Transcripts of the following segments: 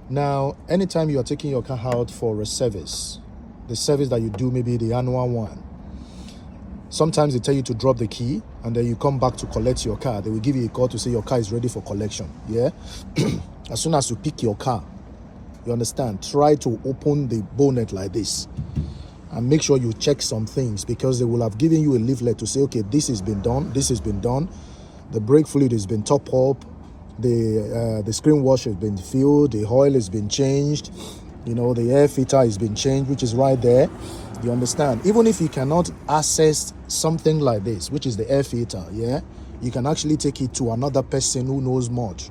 Now, anytime you are taking your car out for a service, the service that you do, maybe the annual one, sometimes they tell you to drop the key and then you come back to collect your car. They will give you a call to say your car is ready for collection. Yeah. As soon as you pick your car, you understand, try to open the bonnet like this and make sure you check some things, because they will have given you a leaflet to say, okay, this has been done, this has been done, the brake fluid has been topped up, the screen wash has been filled, the oil has been changed, you know, the air filter has been changed, which is right there. You understand? Even if you cannot access something like this, which is the air filter, yeah, you can actually take it to another person who knows much,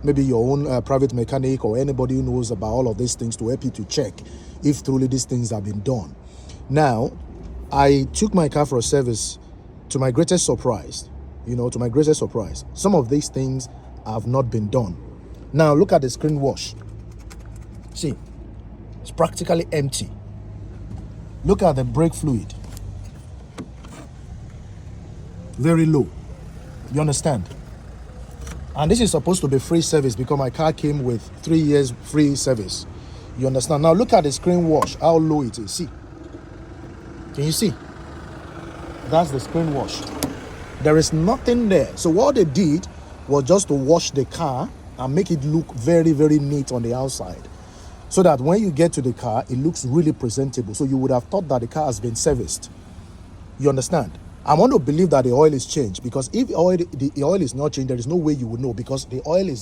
maybe your own private mechanic or anybody who knows about all of these things, to help you to check if truly these things have been done. Now, I took my car for a service. To my greatest surprise, some of these things have not been done. Now, look at the screen wash. See, it's practically empty. Look at the brake fluid. Very low. You understand? And this is supposed to be free service because my car came with 3 years free service. You understand? Now look at the screen wash, how low it is. See? Can you see? That's the screen wash. There is nothing there. So what they did was just to wash the car and make it look very, very neat on the outside, so that when you get to the car, it looks really presentable. So you would have thought that the car has been serviced. You understand? I want to believe that the oil is changed, because if the oil is not changed, there is no way you would know, because the oil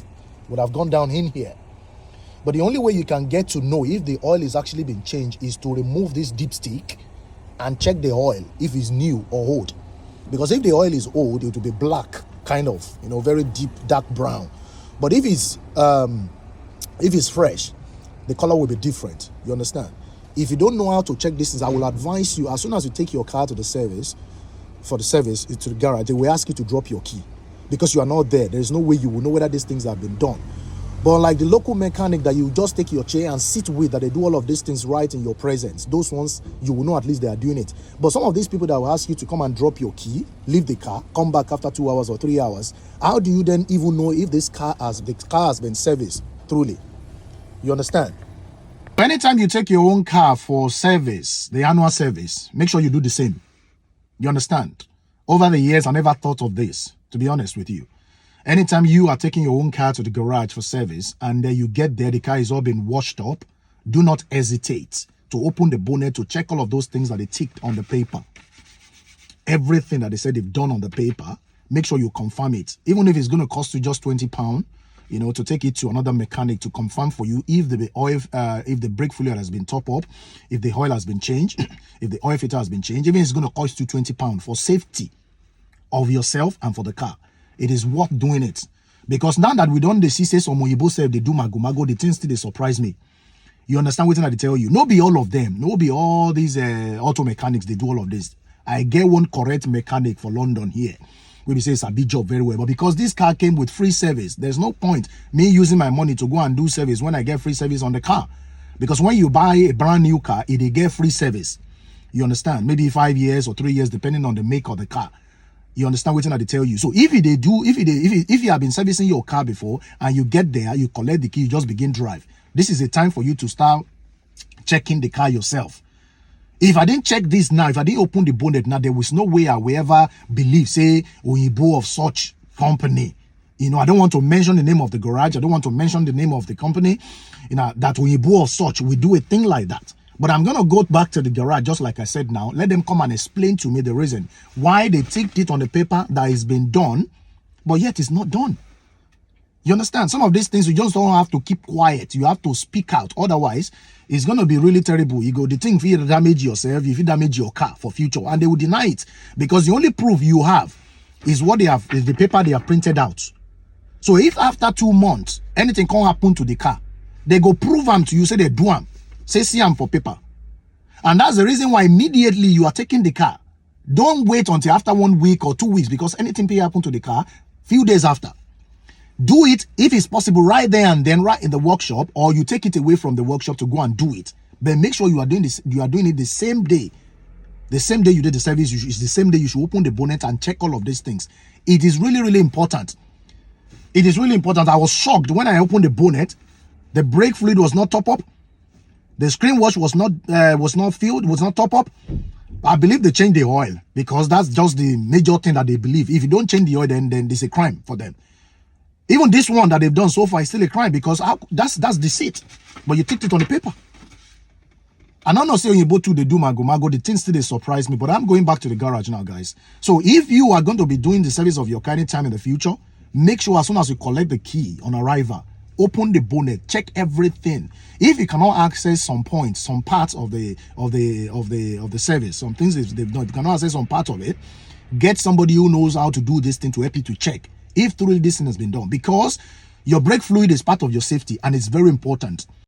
would have gone down in here. But the only way you can get to know if the oil is actually been changed is to remove this dipstick and check the oil if it's new or old. Because if the oil is old, it will be black, kind of, very deep dark brown. But if it's fresh, the color will be different. You understand? If you don't know how to check these things, I will advise you, as soon as you take your car to the service, to the garage, they will ask you to drop your key, because you are not there. There is no way you will know whether these things have been done. But like the local mechanic that you just take your chair and sit with, that they do all of these things right in your presence, those ones you will know at least they are doing it. But some of these people that will ask you to come and drop your key, leave the car, come back after 2 hours or 3 hours, how do you then even know if the car has been serviced truly? You understand? Anytime you take your own car for service, the annual service, make sure you do the same. You understand? Over the years, I never thought of this, to be honest with you. Anytime you are taking your own car to the garage for service and then you get there, the car is all been washed up, do not hesitate to open the bonnet to check all of those things that they ticked on the paper. Everything that they said they've done on the paper, make sure you confirm it. Even if it's going to cost you just £20, to take it to another mechanic to confirm for you if the oil, if the brake fluid has been topped up, if the oil has been changed, if the oil filter has been changed. Even if it's going to cost you £20 for safety of yourself and for the car, it is worth doing it. Because now that we don't see say some Oyibo self, they do mago, the things still they surprise me. You understand what I tell you? No be all of them. No be all these auto mechanics, they do all of this. I get one correct mechanic for London here. We say it's a big job very well. But because this car came with free service, there's no point me using my money to go and do service when I get free service on the car. Because when you buy a brand new car, it they get free service. You understand? Maybe 5 years or 3 years, depending on the make of the car. You understand what I tell you? So if you have been servicing your car before and you get there, you collect the key, you just begin drive. This is a time for you to start checking the car yourself. If I didn't check this now, if I didn't open the bonnet now, there was no way I will ever believe, say, Oyibo of such company. I don't want to mention the name of the garage. I don't want to mention the name of the company. That Oyibo of such, we do a thing like that. But I'm going to go back to the garage, just like I said now. Let them come and explain to me the reason why they ticked it on the paper that it's been done, but yet it's not done. You understand? Some of these things, you just don't have to keep quiet. You have to speak out. Otherwise, it's going to be really terrible. You go, the thing, if you damage yourself, if you damage your car for future, and they will deny it. Because the only proof you have is what they have, is the paper they have printed out. So if after 2 months, anything can happen to the car, they go prove them to you, say they do them. Say see them for paper. And that's the reason why immediately you are taking the car. Don't wait until after 1 week or 2 weeks, because anything can happen to the car few days after. Do it if it's possible right there and then, right in the workshop, or you take it away from the workshop to go and do it. But make sure you are doing this. You are doing it the same day. The same day you did the service, it's the same day you should open the bonnet and check all of these things. It is really, really important. It is really important. I was shocked when I opened the bonnet. The brake fluid was not top up. The screen wash was not filled, was not top up. I believe they changed the oil, because that's just the major thing that they believe. If you don't change the oil, then it's a crime for them. Even this one that they've done so far is still a crime, because that's deceit. But you ticked it on the paper. And I'm not saying you both two they do mago. The thing still they surprise me, but I'm going back to the garage now, guys. So if you are going to be doing the service of your car anytime in the future, make sure as soon as you collect the key on arrival, open the bonnet, check everything. If you cannot access some points, some parts of the service, some things they've done, if you cannot access some part of it, get somebody who knows how to do this thing to help you to check if truly this thing has been done, because your brake fluid is part of your safety and it's very important.